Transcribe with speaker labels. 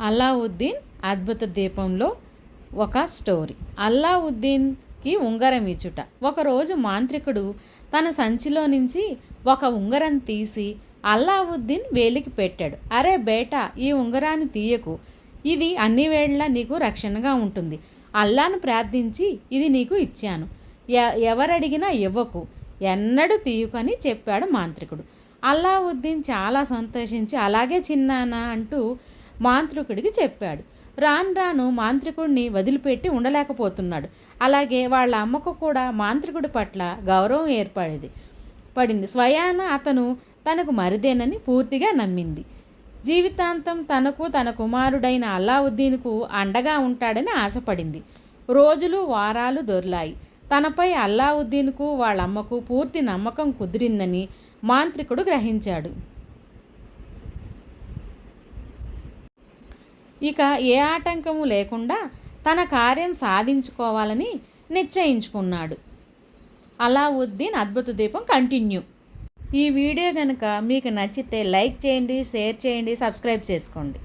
Speaker 1: అల్లావుద్దీన్ అద్భుత దీపంలో ఒక స్టోరీ. అల్లావుద్దీన్కి ఉంగరం ఇచ్చుట. ఒకరోజు మాంత్రికుడు తన సంచిలో నుంచి ఒక ఉంగరం తీసి అల్లావుద్దీన్ వేలికి పెట్టాడు. అరే బేటా, ఈ ఉంగరాన్ని తీయకు, ఇది అన్ని వేళలా నీకు రక్షణగా ఉంటుంది. అల్లాను ప్రార్థించి ఇది నీకు ఇచ్చాను. ఎవరడిగినా ఇవ్వకు, ఎన్నడూ తీయకని చెప్పాడు మాంత్రికుడు. అల్లావుద్దీన్ చాలా సంతోషించి అలాగే చిన్నానా అంటూ మాంత్రికుడికి చెప్పాడు. రాను రాను మాంత్రికుడిని వదిలిపెట్టి ఉండలేకపోతున్నాడు. అలాగే వాళ్ళ అమ్మకు కూడా మాంత్రికుడి పట్ల గౌరవం పడింది. స్వయాన అతను తనకు మరిదేనని పూర్తిగా నమ్మింది. జీవితాంతం తనకు తన కుమారుడైన అల్లావుద్దీన్కు అండగా ఉంటాడని ఆశపడింది. రోజులు వారాలు దొర్లాయి. తనపై అల్లావుద్దీన్కు వాళ్ళమ్మకు పూర్తి నమ్మకం కుదిరిందని మాంత్రికుడు గ్రహించాడు. ఇక ఏ ఆటంకము లేకుండా తన కార్యం సాధించుకోవాలని నిశ్చయించుకున్నాడు. అల్లావుద్దీన్ అద్భుత దీపం కంటిన్యూ. ఈ వీడియో కనుక మీకు నచ్చితే లైక్ చేయండి, షేర్ చేయండి, సబ్స్క్రైబ్ చేసుకోండి.